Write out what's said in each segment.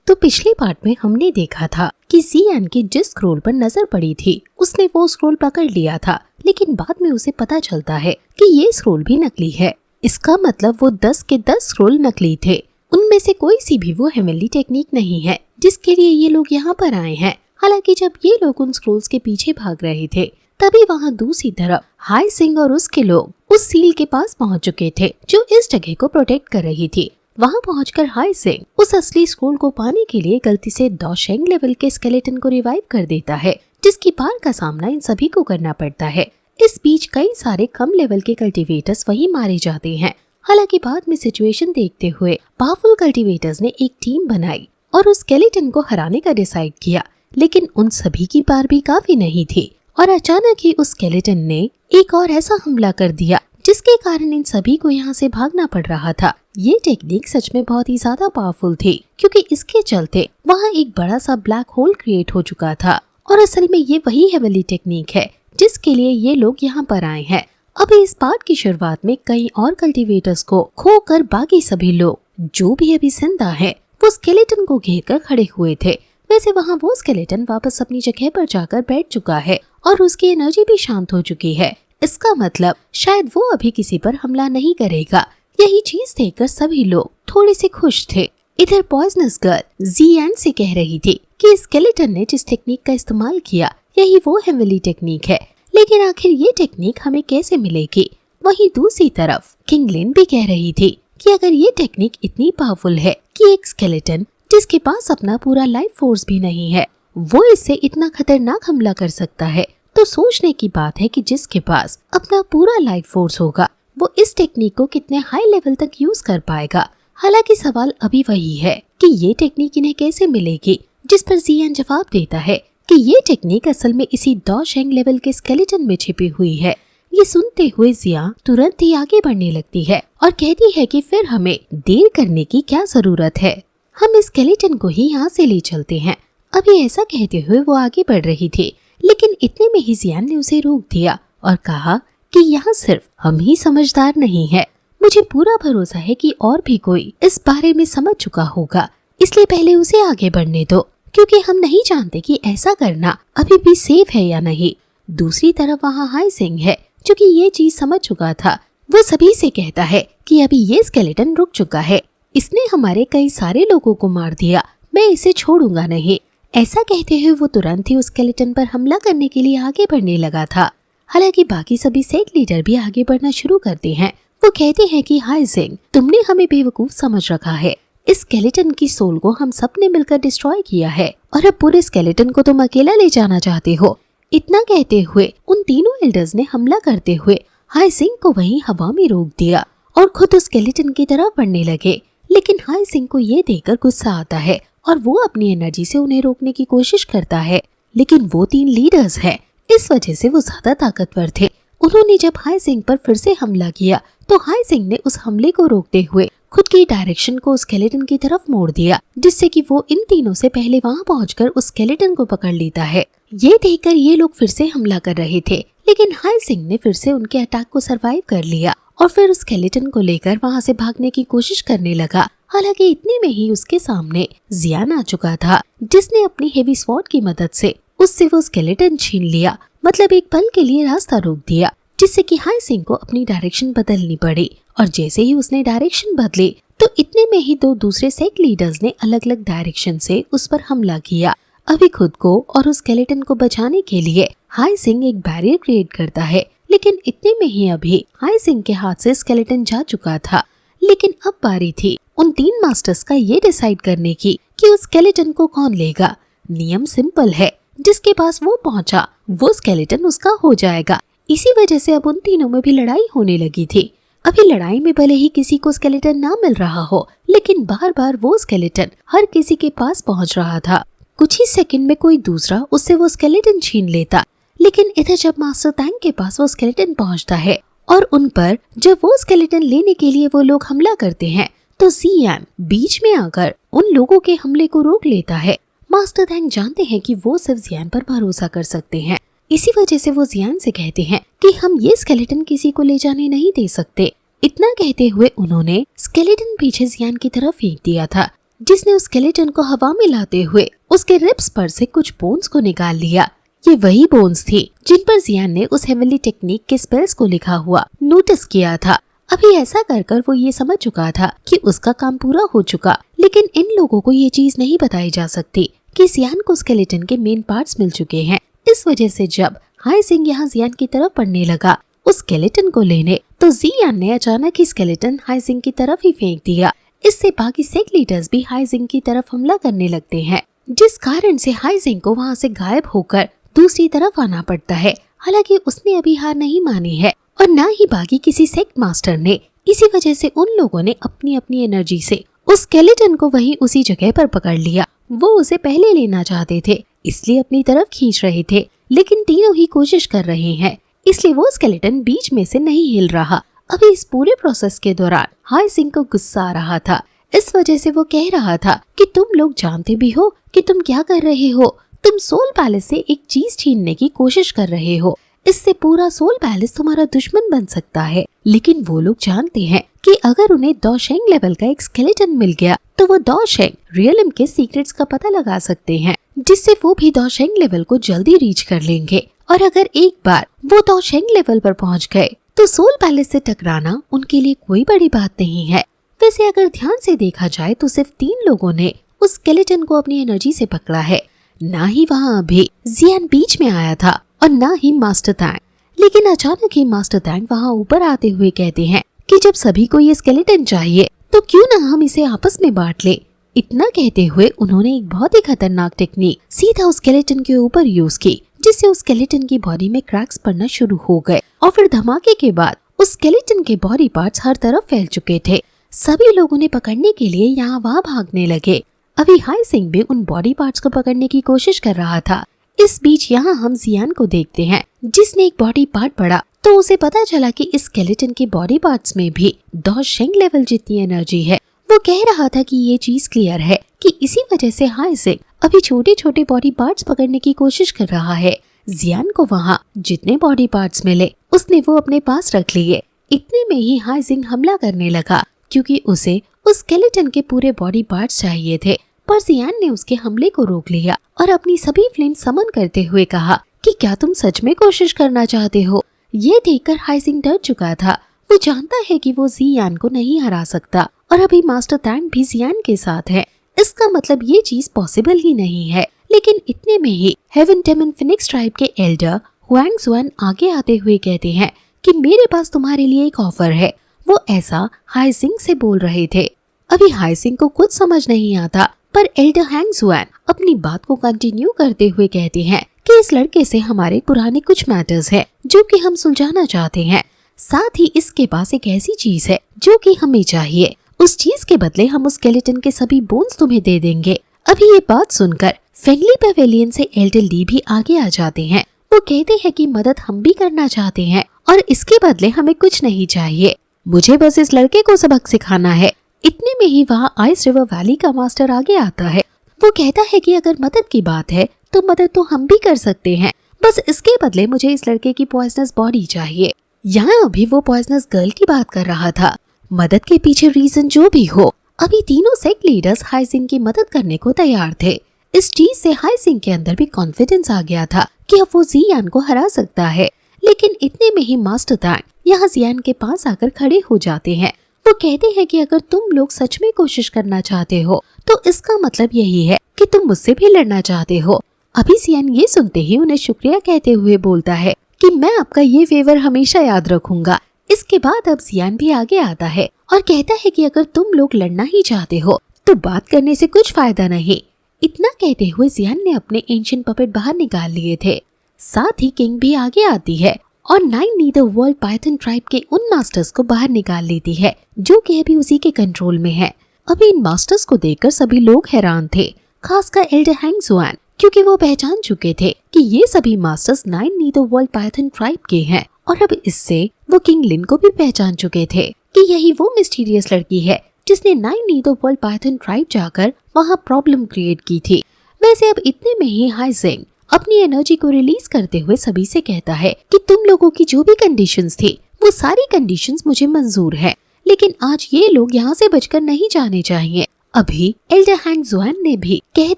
तो पिछले पार्ट में हमने देखा था कि जियान की जिस स्क्रोल पर नजर पड़ी थी उसने वो स्क्रोल पकड़ लिया था, लेकिन बाद में उसे पता चलता है कि ये स्क्रोल भी नकली है। इसका मतलब वो 10 के 10 स्क्रोल नकली थे। उनमें से कोई सी भी वो हेवनली टेक्निक नहीं है जिसके लिए ये लोग यहाँ पर आए हैं। हालांकि जब ये लोग उन स्क्रोल्स के पीछे भाग रहे थे तभी वहाँ दूसरी तरफ हाई सिंह और उसके लोग उस सील के पास पहुँच चुके थे जो इस जगह को प्रोटेक्ट कर रही थी। वहाँ पहुंचकर हाई सिंह उस असली स्क्रोल को पाने के लिए गलती से डॉशेंग लेवल के स्केलेटन को रिवाइव कर देता है, जिसकी पार का सामना इन सभी को करना पड़ता है। इस बीच कई सारे कम लेवल के कल्टीवेटर्स वही मारे जाते हैं। हालांकि बाद में सिचुएशन देखते हुए पावरफुल कल्टीवेटर्स ने एक टीम बनाई और उस स्केलेटन को हराने का डिसाइड किया, लेकिन उन सभी की पार भी काफी नहीं थी और अचानक ही उस स्केलेटन ने एक और ऐसा हमला कर दिया जिसके कारण इन सभी को यहाँ से भागना पड़ रहा था। ये टेक्निक सच में बहुत ही ज्यादा पावरफुल थी क्योंकि इसके चलते वहाँ एक बड़ा सा ब्लैक होल क्रिएट हो चुका था और असल में ये वही हेवनली टेक्निक है जिसके लिए ये लोग यहाँ पर आए हैं। अभी इस पार्ट की शुरुआत में कई और कल्टीवेटर्स को खोकर बाकी सभी लोग जो भी अभी जिंदा है वो स्केलेटन को घेर कर खड़े हुए थे। वैसे वहाँ वो स्केलेटन वापस अपनी जगह पर जाकर बैठ चुका है और उसकी एनर्जी भी शांत हो चुकी है। इसका मतलब शायद वो अभी किसी पर हमला नहीं करेगा। यही चीज देखकर सभी लोग थोड़े से खुश थे। इधर पॉइजनस गर्ल जियान से कह रही थी कि स्केलेटन ने जिस टेक्निक का इस्तेमाल किया यही वो हेवनली टेक्निक है, लेकिन आखिर ये टेक्निक हमें कैसे मिलेगी। वहीं दूसरी तरफ किंग लिन भी कह रही थी कि अगर ये टेक्निक इतनी पावरफुल है कि एक स्केलेटन जिसके पास अपना पूरा लाइफ फोर्स भी नहीं है वो इससे इतना खतरनाक हमला कर सकता है, तो सोचने की बात है कि जिसके पास अपना पूरा लाइफ फोर्स होगा वो इस टेक्निक को कितने हाई लेवल तक यूज कर पाएगा। हालांकि सवाल अभी वही है कि ये टेक्निक इन्हें कैसे मिलेगी, जिस पर जियान जवाब देता है कि ये टेक्निक असल में इसी डॉशेंग लेवल के स्केलेटन में छिपी हुई है। ये सुनते हुए जिया तुरंत ही आगे बढ़ने लगती है और कहती है कि फिर हमें देर करने की क्या जरूरत है, हम इस स्केलेटन को ही यहाँ से ले चलते हैं। अभी ऐसा कहते हुए वो आगे बढ़ रही थी, लेकिन इतने में ही जियान ने उसे रोक दिया और कहा कि यहाँ सिर्फ हम ही समझदार नहीं है, मुझे पूरा भरोसा है कि और भी कोई इस बारे में समझ चुका होगा, इसलिए पहले उसे आगे बढ़ने दो क्योंकि हम नहीं जानते कि ऐसा करना अभी भी सेफ है या नहीं। दूसरी तरफ वहाँ हाई सिंह है जो कि ये चीज समझ चुका था। वो सभी से कहता है कि अभी ये स्केलेटन रुक चुका है, इसने हमारे कई सारे लोगों को मार दिया, मैं इसे छोड़ूंगा नहीं। ऐसा कहते हुए वो तुरंत ही उस स्केलेटन पर हमला करने के लिए आगे बढ़ने लगा था। हालांकि बाकी सभी सेक्ट लीडर भी आगे बढ़ना शुरू करते हैं। वो कहते हैं कि हाई सिंह, तुमने हमें बेवकूफ समझ रखा है, इस स्केलेटन की सोल को हम सब ने मिलकर डिस्ट्रॉय किया है और अब पूरे स्केलेटन को तुम अकेला ले जाना चाहते हो। इतना कहते हुए उन तीनों एल्डर्स ने हमला करते हुए हाई सिंह को वहीं हवा में रोक दिया और खुद उस स्केलेटन की तरफ बढ़ने लगे। लेकिन हाई सिंह को ये देखकर गुस्सा आता है और वो अपनी एनर्जी से उन्हें रोकने की कोशिश करता है, लेकिन वो 3 लीडर्स हैं, इस वजह से वो ज्यादा ताकतवर थे। उन्होंने जब हाई सिंह पर फिर से हमला किया तो हाई सिंह ने उस हमले को रोकते हुए खुद की डायरेक्शन को स्केलेटन की तरफ मोड़ दिया, जिससे कि वो इन तीनों से पहले वहां पहुंचकर उस स्केलेटन को पकड़ लेता है। ये देखकर ये लोग फिर से हमला कर रहे थे, लेकिन हाई सिंह ने फिर से उनके अटैक को सरवाइव कर लिया और फिर उस स्केलेटन को लेकर वहां से भागने की कोशिश करने लगा। हालांकि इतने में ही उसके सामने जियान आ चुका था, जिसने अपनी हेवी स्वॉर्ड की मदद से उससे वो स्केलेटन छीन लिया, मतलब एक पल के लिए रास्ता रोक दिया, जिससे कि हाई सिंह को अपनी डायरेक्शन बदलनी पड़ी। और जैसे ही उसने डायरेक्शन बदली तो इतने में ही 2 दूसरे सेक्ट लीडर्स ने अलग अलग डायरेक्शन से उस पर हमला किया। अभी खुद को और उस स्केलेटन को बचाने के लिए हाई सिंह एक बैरियर क्रिएट करता है, लेकिन इतने में ही अभी हाई सिंह के हाथ से स्केलेटन जा चुका था। लेकिन अब बारी थी उन 3 मास्टर्स का ये डिसाइड करने की कि उस स्केलेटन को कौन लेगा। नियम सिंपल है, जिसके पास वो पहुंचा वो स्केलेटन उसका हो जाएगा। इसी वजह से अब उन तीनों में भी लड़ाई होने लगी थी। अभी लड़ाई में भले ही किसी को स्केलेटन ना मिल रहा हो, लेकिन बार बार वो स्केलेटन हर किसी के पास पहुंच रहा था। कुछ ही सेकंड में कोई दूसरा उससे वो स्केलेटन छीन लेता। लेकिन इधर जब मास्टर तैंग के पास वो स्केलेटन पहुंचता है और उन पर जब वो स्केलेटन लेने के लिए वो लोग हमला करते हैं, तो जियान बीच में आकर उन लोगों के हमले को रोक लेता है। मास्टर तैंग जानते हैं कि वो सिर्फ जियान पर भरोसा कर सकते हैं, इसी वजह से वो जियान से कहते हैं कि हम ये स्केलेटन किसी को ले जाने नहीं दे सकते। इतना कहते हुए उन्होंने स्केलेटन पीछे जियान की तरफ फेंक दिया था, जिसने उस स्केलेटन को हवा में लाते हुए उसके रिब्स पर से कुछ बोन्स को निकाल लिया। ये वही बोन्स थी जिन पर जियान ने उस हेवनली टेक्निक के स्पेल्स को लिखा हुआ नोटिस किया था। अभी ऐसा कर वो ये समझ चुका था कि उसका काम पूरा हो चुका, लेकिन इन लोगों को ये चीज नहीं बताई जा सकती कि जियान को स्केलेटन के मेन पार्ट्स मिल चुके हैं। इस वजह से जब हाइजिंग यहाँ जियान की तरफ बढ़ने लगा उस स्केलेटन को लेने, तो जियान ने अचानक ही स्केलेटन हाइजिंग की तरफ ही फेंक दिया। इससे बाकी सेक्ट लीडर्स भी हाइजिंग की तरफ हमला करने लगते हैं, जिस कारण से हाइजिंग को वहाँ से गायब होकर दूसरी तरफ आना पड़ता है। हालांकि उसने अभी हार नहीं मानी है और न ही बाकी किसी सेक्ट मास्टर ने। इसी वजह से उन लोगों ने अपनी अपनी एनर्जी से उस स्केलेटन को वहीं उसी जगह पर पकड़ लिया। वो उसे पहले लेना चाहते थे, इसलिए अपनी तरफ खींच रहे थे, लेकिन तीनों ही कोशिश कर रहे हैं, इसलिए वो स्केलेटन बीच में से नहीं हिल रहा। अभी इस पूरे प्रोसेस के दौरान हाइजिंग को गुस्सा आ रहा था। इस वजह से वो कह रहा था कि तुम लोग जानते भी हो कि तुम क्या कर रहे हो। तुम सोल पैलेस से एक चीज छीनने की कोशिश कर रहे हो। इससे पूरा सोल पैलेस तुम्हारा दुश्मन बन सकता है। लेकिन वो लोग जानते हैं कि अगर उन्हें डॉशेंग लेवल का एक स्केलेटन मिल गया तो वो डॉशेंग रियलम के सीक्रेट्स का पता लगा सकते हैं, जिससे वो भी डॉशेंग लेवल को जल्दी रीच कर लेंगे। और अगर एक बार वो डॉशेंग लेवल पर पहुंच गए तो सोल पैलेस से टकराना उनके लिए कोई बड़ी बात नहीं है। वैसे अगर ध्यान से देखा जाए तो सिर्फ 3 लोगों ने उस स्केलेटन को अपनी एनर्जी से पकड़ा है। ना ही वहाँ अभी जियान बीच में आया था और ना ही मास्टर तैंग। लेकिन अचानक ही मास्टर तैंग वहाँ ऊपर आते हुए कहते हैं कि जब सभी को ये स्केलेटन चाहिए तो क्यों ना हम इसे आपस में बांट ले। इतना कहते हुए उन्होंने एक बहुत ही खतरनाक टेक्निक सीधा उस स्केलेटन के ऊपर यूज की, जिससे उस स्केलेटन की बॉडी में क्रैक्स पड़ना शुरू हो गए। और फिर धमाके के बाद उस स्केलेटन के बॉडी पार्ट्स हर तरफ फैल चुके थे। सभी लोग उन्हें पकड़ने के लिए यहाँ वहाँ भागने लगे। अभी हाइजिंग भी उन बॉडी पार्ट्स को पकड़ने की कोशिश कर रहा था। इस बीच यहाँ हम जियान को देखते हैं, जिसने एक बॉडी पार्ट पढ़ा तो उसे पता चला कि इस स्केलेटन के बॉडी पार्ट्स में भी डॉशेंग लेवल जितनी एनर्जी है। वो कह रहा था कि ये चीज क्लियर है कि इसी वजह से हाइजिंग अभी छोटे छोटे बॉडी पार्ट्स पकड़ने की कोशिश कर रहा है। जियान को वहाँ जितने बॉडी पार्ट्स मिले उसने वो अपने पास रख लिए। इतने में ही हाइजिंग हमला करने लगा, क्योंकि उसे उस स्केलेटन के पूरे बॉडी पार्ट्स चाहिए थे। पर जियान ने उसके हमले को रोक लिया और अपनी सभी फ्लेम समन करते हुए कहा कि क्या तुम सच में कोशिश करना चाहते हो। ये देखकर हाइजिंग डर चुका था। वो जानता है कि वो जियान को नहीं हरा सकता और अभी मास्टर तैंग भी जियान के साथ है। इसका मतलब ये चीज पॉसिबल ही नहीं है। लेकिन इतने में ही हेवन डेमन फिनिक्स ट्राइब के एल्डर हुआंग जुआन आगे आते हुए कहते हैं कि मेरे पास तुम्हारे लिए एक ऑफर है। वो ऐसा हाइजिंग से बोल रहे थे। अभी हाइजिंग को कुछ समझ नहीं आता, पर एल्डर हैंग जुआन अपनी बात को कंटिन्यू करते हुए कहते हैं कि इस लड़के से हमारे पुराने कुछ मैटर्स हैं जो कि हम सुलझाना चाहते हैं। साथ ही इसके पास एक ऐसी चीज है जो कि हमें चाहिए। उस चीज के बदले हम उस स्केलेटन के सभी बोन्स तुम्हें दे देंगे। अभी ये बात सुनकर फेंगली पेवेलियन से एल्डर ली भी आगे आ जाते हैं। वो कहते हैं कि मदद हम भी करना चाहते हैं और इसके बदले हमें कुछ नहीं चाहिए। मुझे बस इस लड़के को सबक सिखाना है। इतने में ही वहाँ आइस रिवर वैली का मास्टर आगे आता है। वो कहता है कि अगर मदद की बात है तो मदद तो हम भी कर सकते हैं, बस इसके बदले मुझे इस लड़के की पॉइजनस बॉडी चाहिए। यहाँ अभी वो पॉइजनस गर्ल की बात कर रहा था। मदद के पीछे रीजन जो भी हो, अभी तीनों सेक्ट लीडर्स हाइजिंग की मदद करने को तैयार थे। इस चीज से हाइजिंग के अंदर भी कॉन्फिडेंस आ गया था कि अब वो जियान को हरा सकता है। लेकिन इतने में ही मास्टर तैंग यहाँ जियान के पास आकर खड़े हो जाते हैं। वो कहते हैं कि अगर तुम लोग सच में कोशिश करना चाहते हो तो इसका मतलब यही है कि तुम मुझसे भी लड़ना चाहते हो। अभी जियान ये सुनते ही उन्हें शुक्रिया कहते हुए बोलता है कि मैं आपका ये फेवर हमेशा याद रखूंगा। इसके बाद अब जियान भी आगे आता है और कहता है कि अगर तुम लोग लड़ना ही चाहते हो तो बात करने से कुछ फायदा नहीं। इतना कहते हुए जियान ने अपने एंशिएंट पपेट बाहर निकाल लिए थे। साथ ही किंग भी आगे आती है और 9 नीदर वर्ल्ड पाइथन ट्राइब के उन मास्टर्स को बाहर निकाल लेती है जो कि अभी उसी के कंट्रोल में है। अभी इन मास्टर्स को देखकर सभी लोग हैरान थे, खासकर एल्डर हैंग जुआन, क्योंकि वो पहचान चुके थे कि ये सभी masters 9 neither world Python tribe के हैं। और अब इससे वो किंग लिन को भी पहचान चुके थे कि यही वो मिस्टीरियस लड़की है जिसने 9 नीदर वर्ल्ड पाइथन ट्राइब जाकर वहाँ प्रॉब्लम क्रिएट की थी। वैसे अब इतने में ही हाइजिंग अपनी एनर्जी को रिलीज करते हुए सभी से कहता है कि तुम लोगों की जो भी कंडीशंस थी वो सारी कंडीशंस मुझे मंजूर है, लेकिन आज ये लोग यहाँ से बचकर नहीं जाने चाहिए। अभी एल्डर हैंग जुआन ने भी कह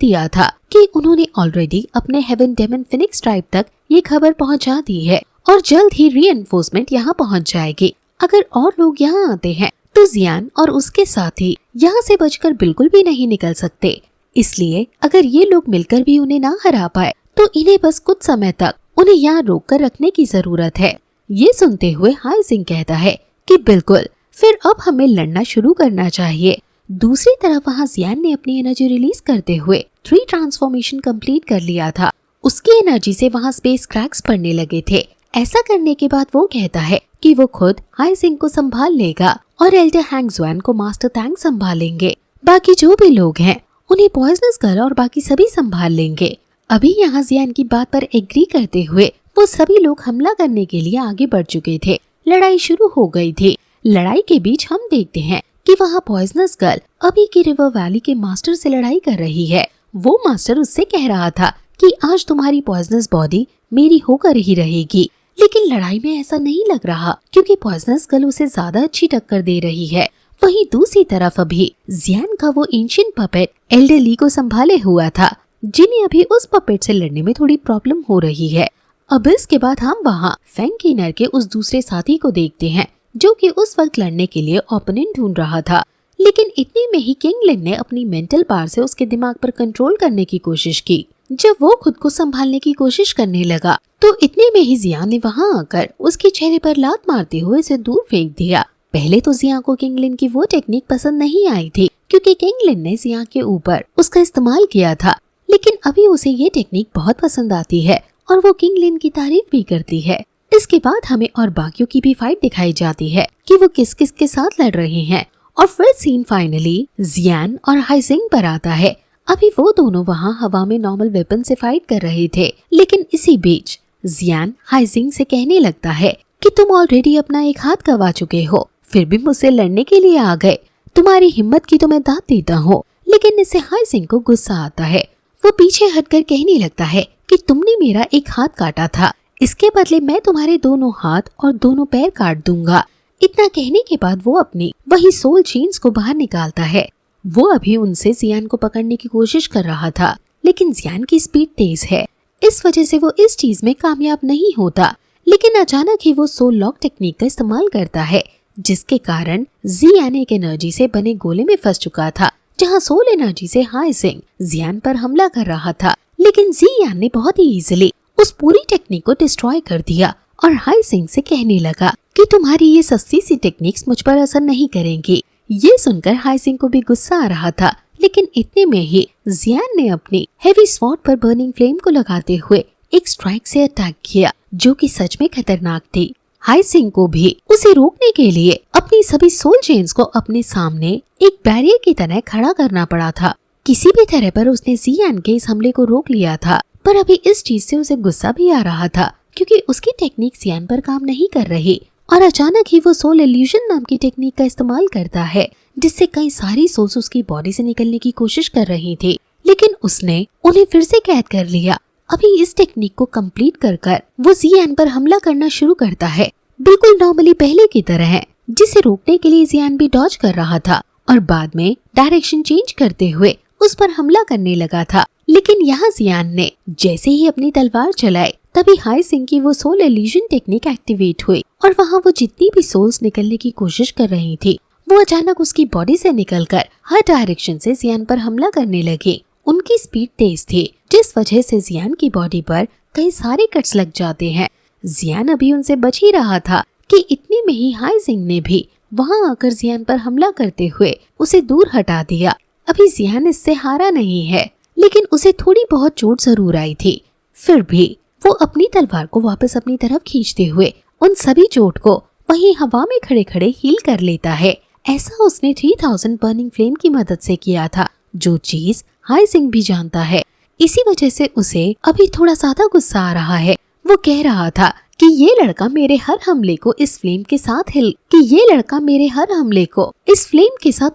दिया था कि उन्होंने ऑलरेडी अपने हेवन डेमन फिनिक्स ट्राइब तक ये खबर पहुंचा दी है और जल्द ही रीइंफोर्समेंट यहाँ पहुंच जाएगी। अगर और लोग यहाँ आते हैं तो जियान और उसके साथी यहाँ से बचकर बिल्कुल भी नहीं निकल सकते। इसलिए अगर ये लोग मिलकर भी उन्हें ना हरा पाए तो इन्हें बस कुछ समय तक उन्हें यहाँ रोक कर रखने की जरूरत है। ये सुनते हुए हाई जिंग कहता है कि बिल्कुल, फिर अब हमें लड़ना शुरू करना चाहिए। दूसरी तरफ वहाँ जियान ने अपनी एनर्जी रिलीज करते हुए 3 ट्रांसफॉर्मेशन कंप्लीट कर लिया था। उसकी एनर्जी से वहाँ स्पेस क्रैक्स पड़ने लगे थे। ऐसा करने के बाद वो कहता है कि वो खुद हाई जिंग को संभाल लेगा और एल्डर हैंग जुआन को मास्टर तैंग संभालेंगे। बाकी जो भी लोग हैं उन्हें पॉइजनस गर्ल और बाकी सभी संभाल लेंगे। अभी यहाँ जियान की बात पर एग्री करते हुए वो सभी लोग हमला करने के लिए आगे बढ़ चुके थे। लड़ाई शुरू हो गई थी। लड़ाई के बीच हम देखते हैं कि वहाँ पॉइजनस गर्ल अभी की रिवर वैली के मास्टर से लड़ाई कर रही है। वो मास्टर उससे कह रहा था कि आज तुम्हारी पॉइजनस बॉडी मेरी होकर ही रहेगी, लेकिन लड़ाई में ऐसा नहीं लग रहा क्योंकि पॉइजनस गर्ल उसे ज्यादा अच्छी टक्कर दे रही है। वहीं दूसरी तरफ अभी जियान का वो एंशिएंट पपेट एल्डर ली को संभाले हुआ था, जिन्हें अभी उस पपेट से लड़ने में थोड़ी प्रॉब्लम हो रही है। अब इसके बाद हम वहाँ फैंकिनर के उस दूसरे साथी को देखते हैं जो कि उस वक्त लड़ने के लिए ओपोनेंट ढूंढ रहा था, लेकिन इतने में ही किंगलिन ने अपनी मेंटल पावर से उसके दिमाग पर कंट्रोल करने की कोशिश की। जब वो खुद को संभालने की कोशिश करने लगा तो इतने में ही जियान ने वहाँ आकर उसके चेहरे पर लात मारते हुए उसे दूर फेंक दिया। पहले तो जियान को किंगलिन की वो टेक्निक पसंद नहीं आई थी क्योंकि किंगलिन ने जियान के ऊपर उसका इस्तेमाल किया था, लेकिन अभी उसे ये टेक्निक बहुत पसंद आती है और वो किंगलिन की तारीफ भी करती है। इसके बाद हमें और बाकियों की भी फाइट दिखाई जाती है कि वो किस किस के साथ लड़ रहे हैं और फिर सीन फाइनली जियान और हाई जिंग पर आता है। अभी वो दोनों वहाँ हवा में नॉर्मल वेपन से फाइट कर रहे थे, लेकिन इसी बीच जियान हाई जिंग से कहने लगता है कि तुम ऑलरेडी अपना एक हाथ गवा चुके हो, फिर भी मुझसे लड़ने के लिए आ गए। तुम्हारी हिम्मत की तो मैं दाद देता हूँ। लेकिन इससे हाई जिंग को गुस्सा आता है। वो पीछे हटकर कहने लगता है कि तुमने मेरा एक हाथ काटा था, इसके बदले मैं तुम्हारे दोनों हाथ और दोनों पैर काट दूंगा। इतना कहने के बाद वो अपनी वही सोल चेन्स को बाहर निकालता है। वो अभी उनसे जियान को पकड़ने की कोशिश कर रहा था, लेकिन जियान की स्पीड तेज है, इस वजह से वो इस चीज में कामयाब नहीं होता। लेकिन अचानक ही वो सोल लॉक टेक्निक का इस्तेमाल करता है, जिसके कारण जियान एक एनर्जी से बने गोले में फंस चुका था, जहाँ सोल एनर्जी से हाई जिंग जियान पर हमला कर रहा था। लेकिन जियान ने बहुत ही इजीली उस पूरी टेक्निक को डिस्ट्रॉय कर दिया और हाई जिंग से कहने लगा कि तुम्हारी ये सस्ती सी टेक्निक्स मुझ पर असर नहीं करेंगी। ये सुनकर हाई जिंग को भी गुस्सा आ रहा था, लेकिन इतने में ही जियान ने अपनी हेवी स्वॉर्ड पर बर्निंग फ्लेम को लगाते हुए एक स्ट्राइक से अटैक किया, जो कि सच में खतरनाक थी। हाई जिंग को भी उसे रोकने के लिए अपनी सभी सोल चेन्स को अपने सामने एक बैरियर की तरह खड़ा करना पड़ा था। किसी भी तरह पर उसने जियान के इस हमले को रोक लिया था, पर अभी इस चीज से उसे गुस्सा भी आ रहा था क्योंकि उसकी टेक्निक जियान पर काम नहीं कर रही। और अचानक ही वो सोल इल्यूजन नाम की टेक्निक का इस्तेमाल करता है, जिससे कई सारी सोल्स उसकी बॉडी से निकलने की कोशिश कर रही थी, लेकिन उसने उन्हें फिर से कैद कर लिया। अभी इस टेक्निक को कंप्लीट कर वो जियान पर हमला करना शुरू करता है, बिल्कुल नॉर्मली पहले की तरह, जिसे रोकने के लिए जियान भी डॉज कर रहा था और बाद में डायरेक्शन चेंज करते हुए उस पर हमला करने लगा था। लेकिन यहाँ जियान ने जैसे ही अपनी तलवार चलाई, तभी हाई जिंग की वो सोल इल्यूजन टेक्निक एक्टिवेट हुई और वहाँ वो जितनी भी सोल्स निकलने की कोशिश कर रही थी, वो अचानक उसकी बॉडी से निकलकर हर डायरेक्शन से जियान पर हमला करने लगी। उनकी स्पीड तेज थी, जिस वजह से जियान की बॉडी पर कई सारे कट्स लग जाते हैं। जियान अभी उनसे बच ही रहा था कि इतने में ही हाई जिंग ने भी वहाँ आकर जियान पर हमला करते हुए उसे दूर हटा दिया। अभी जियान इससे हारा नहीं है, लेकिन उसे थोड़ी बहुत चोट जरूर आई थी। फिर भी वो अपनी तलवार को वापस अपनी तरफ खींचते हुए उन सभी चोट को वहीं हवा में खड़े खड़े हील कर लेता है। ऐसा उसने 3000 बर्निंग फ्लेम की मदद से किया था, जो चीज हाई जिंग भी जानता है। इसी वजह से उसे अभी थोड़ा ज्यादा गुस्सा आ रहा है। वो कह रहा था कि ये लड़का मेरे हर हमले को इस फ्लेम के साथ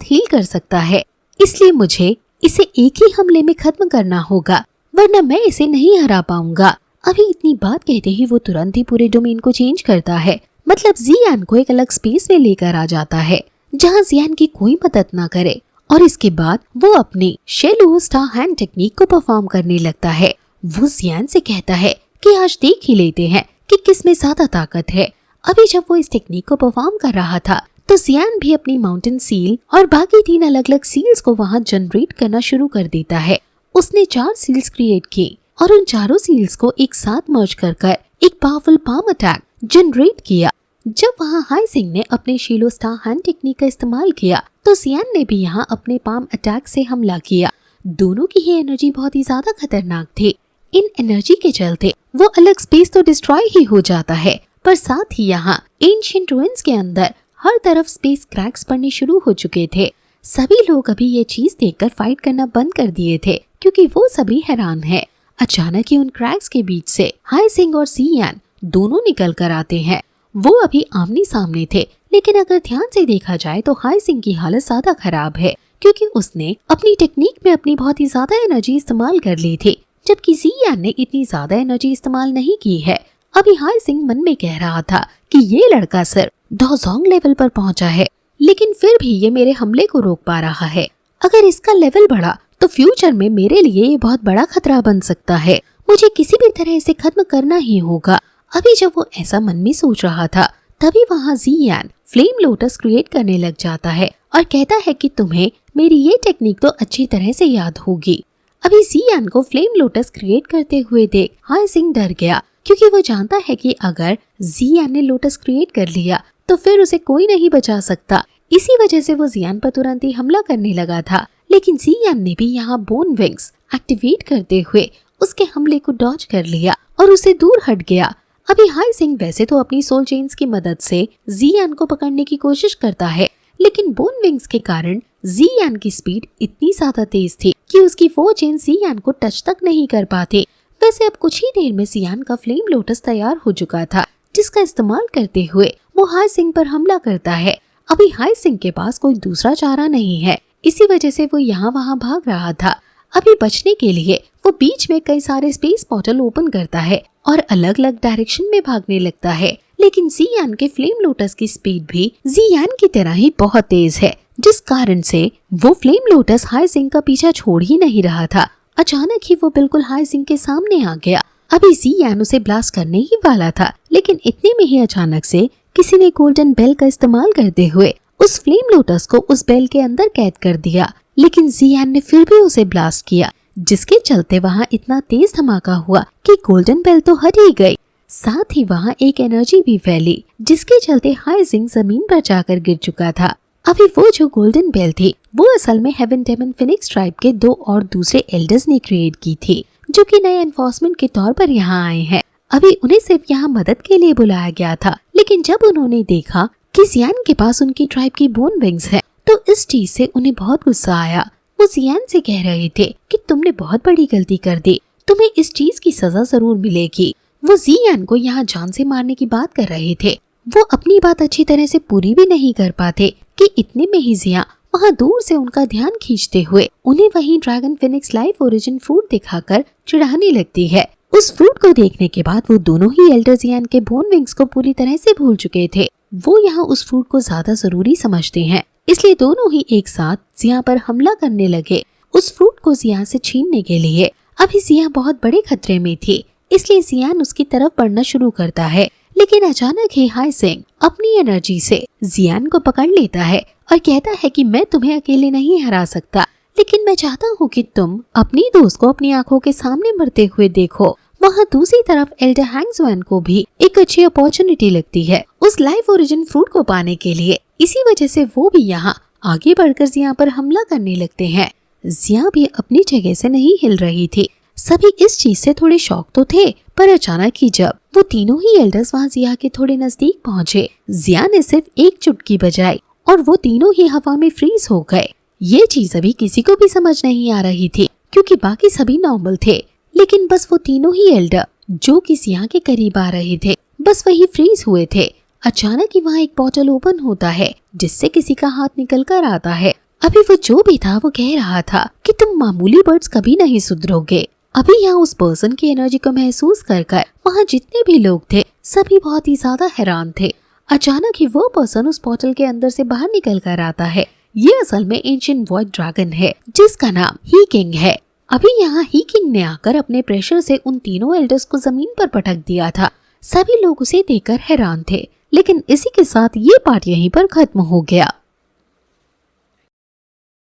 हील कर सकता है, इसलिए मुझे इसे एक ही हमले में खत्म करना होगा, वरना मैं इसे नहीं हरा पाऊंगा। अभी इतनी बात कहते ही वो तुरंत ही पूरे डोमेन को चेंज करता है, मतलब जियान को एक अलग स्पेस में लेकर आ जाता है, जहाँ जियान की कोई मदद ना करे और इसके बाद वो अपनी शेलो स्टार हैंड टेक्निक को परफॉर्म करने लगता है। वो जियान से कहता है कि आज देख ही लेते हैं कि किस में ज्यादा ताकत है। अभी जब वो इस टेक्निक को परफॉर्म कर रहा था तो जियान भी अपनी माउंटेन सील और बाकी 3 अलग अलग सील्स को वहाँ जनरेट करना शुरू कर देता है। उसने 4 सील्स क्रिएट की और उन चारों सील्स को एक साथ मर्ज कर एक पावरफुल पाम अटैक जनरेट किया। जब वहाँ हाई सिंह ने अपने शेलो स्टार हैंड टेक्निक का इस्तेमाल किया तो जियान ने भी यहाँ अपने पाम अटैक से हमला किया। दोनों की ही एनर्जी बहुत ही ज्यादा खतरनाक थी। इन एनर्जी के चलते वो अलग स्पेस तो डिस्ट्रॉय ही हो जाता है, पर साथ ही यहाँ एंशिएंट रुइंस के अंदर हर तरफ स्पेस क्रैक्स पड़ने शुरू हो चुके थे। सभी लोग अभी ये चीज देखकर फाइट करना बंद कर दिए थे क्योंकि वो सभी हैरान है। अचानक ही उन क्रैक्स के बीच से हाई सिंह और जियान दोनों निकल कर आते हैं। वो अभी आमने सामने थे, लेकिन अगर ध्यान से देखा जाए तो हाई सिंह की हालत ज्यादा खराब है क्योंकि उसने अपनी टेक्निक में अपनी बहुत ही ज्यादा एनर्जी इस्तेमाल कर ली थी, जबकि जियान ने इतनी ज्यादा एनर्जी इस्तेमाल नहीं की है। अभी हाई सिंह मन में कह रहा था कि ये लड़का सिर्फ डोजोंग लेवल पर पहुंचा है, लेकिन फिर भी ये मेरे हमले को रोक पा रहा है। अगर इसका लेवल बढ़ा तो फ्यूचर में मेरे लिए ये बहुत बड़ा खतरा बन सकता है। मुझे किसी भी तरह इसे खत्म करना ही होगा। अभी जब वो ऐसा मन में सोच रहा था तभी वहाँ जियान फ्लेम लोटस क्रिएट करने लग जाता है और कहता है कि तुम्हें मेरी ये टेक्निक तो अच्छी तरह से याद होगी। अभी जियान को फ्लेम लोटस क्रिएट करते हुए देख हाई सिंह डर गया क्योंकि वो जानता है कि अगर जियान ने लोटस क्रिएट कर लिया तो फिर उसे कोई नहीं बचा सकता। इसी वजह से वो जियान पर तुरंत ही हमला करने लगा था, लेकिन जियान ने भी यहाँ बोन विंग्स एक्टिवेट करते हुए उसके हमले को डॉज कर लिया और उसे दूर हट गया। अभी हाई सिंह वैसे तो अपनी सोल चेन्स की मदद से जियान को पकड़ने की कोशिश करता है, लेकिन बोन विंग्स के कारण जियान की स्पीड इतनी ज्यादा तेज थी कि उसकी वो चेन जियान को टच तक नहीं कर पाते। वैसे अब कुछ ही देर में जियान का फ्लेम लोटस तैयार हो चुका था, जिसका इस्तेमाल करते हुए वो हाई सिंह पर हमला करता है। अभी हाई सिंह के पास कोई दूसरा चारा नहीं है, इसी वजह से वो यहाँ वहाँ भाग रहा था। अभी बचने के लिए वो बीच में कई सारे स्पेस पोर्टल ओपन करता है और अलग अलग डायरेक्शन में भागने लगता है, लेकिन जियान के फ्लेम लोटस की स्पीड भी जियान की तरह ही बहुत तेज है, जिस कारण से वो फ्लेम लोटस हाई सिंह का पीछा छोड़ ही नहीं रहा था। अचानक ही वो बिल्कुल हाई सिंह के सामने आ गया। अभी जियान उसे ब्लास्ट करने ही वाला था, लेकिन इतने में ही अचानक से किसी ने गोल्डन बेल का इस्तेमाल करते हुए उस फ्लेम लोटस को उस बेल के अंदर कैद कर दिया, लेकिन जियान ने फिर भी उसे ब्लास्ट किया, जिसके चलते वहाँ इतना तेज धमाका हुआ कि गोल्डन बेल तो हट ही गई। साथ ही वहाँ एक एनर्जी भी फैली, जिसके चलते हाई सिंह जमीन पर जाकर गिर चुका था। अभी वो जो गोल्डन बेल थी वो असल में हेवन डेमन फिनिक्स ट्राइब के 2 और दूसरे एल्डर्स ने क्रिएट की थी, जो कि नए एनफोर्समेंट के तौर पर यहाँ आए हैं। अभी उन्हें सिर्फ यहाँ मदद के लिए बुलाया गया था, लेकिन जब उन्होंने देखा कि जियान के पास उनकी ट्राइब की बोन विंग्स है तो इस चीज से उन्हें बहुत गुस्सा आया। वो जियान से कह रहे थे कि तुमने बहुत बड़ी गलती कर दी, तुम्हें इस चीज की सजा जरूर मिलेगी। वो जियान को यहाँ जान से मारने की बात कर रहे थे। वो अपनी बात अच्छी तरह से पूरी भी नहीं कर पाते कि इतने में ही जिया वहाँ दूर से उनका ध्यान खींचते हुए उन्हें वहीं dragon Phoenix life origin fruit दिखाकर चिढ़ाने लगती है। उस फ्रूट को देखने के बाद वो दोनों ही एल्डर जियान के बोन विंग्स को पूरी तरह से भूल चुके थे। वो यहाँ उस फ्रूट को ज्यादा जरूरी समझते हैं, इसलिए दोनों ही एक साथ जिया पर हमला करने लगे उस फ्रूट को जिया से छीनने के लिए। अभी जिया बहुत बड़े खतरे में थी, इसलिए जियान उसकी तरफ बढ़ना शुरू करता है, लेकिन अचानक ही हाई सिंह अपनी एनर्जी से जियान को पकड़ लेता है और कहता है कि मैं तुम्हें अकेले नहीं हरा सकता, लेकिन मैं चाहता हूँ कि तुम अपनी दोस्त को अपनी आंखों के सामने मरते हुए देखो। वहाँ दूसरी तरफ एल्डर हैंग्सवैन को भी एक अच्छी अपॉर्चुनिटी लगती है उस लाइफ ओरिजिन फ्रूट को पाने के लिए। इसी वजह से वो भी यहाँ आगे बढ़कर जिया पर हमला करने लगते हैं। जिया भी अपनी जगह से नहीं हिल रही थी। सभी इस चीज से थोड़े शॉक तो थे, पर अचानक ही जब वो तीनों ही एल्डर्स वहाँ जिया के थोड़े नजदीक पहुँचे, जिया ने सिर्फ एक चुटकी बजाई और वो तीनों ही हवा में फ्रीज हो गए। ये चीज अभी किसी को भी समझ नहीं आ रही थी क्योंकि बाकी सभी नॉर्मल थे, लेकिन बस वो तीनों ही एल्डर जो कि जिया के करीब आ रहे थे बस वही फ्रीज हुए थे। अचानक ही वहाँ एक पोर्टल ओपन होता है जिससे किसी का हाथ निकल कर आता है। अभी वो जो भी था वो कह रहा था कि तुम मामूली बर्ड्स कभी नहीं सुधरोगे। अभी यहाँ उस पर्सन की एनर्जी को महसूस कर वहाँ जितने भी लोग थे सभी बहुत ही ज्यादा हैरान थे। अचानक ही वो पर्सन उस पोर्टल के अंदर से बाहर निकल कर आता है। ये असल में एंशिएंट वॉइड ड्रैगन है जिसका नाम ही किंग है। अभी यहाँ ही किंग ने आकर अपने प्रेशर से उन तीनों एल्डर्स को जमीन पर पटक दिया था। सभी लोग उसे देखकर हैरान थे। लेकिन इसी के साथ ये पार्ट यहीं पर खत्म हो गया।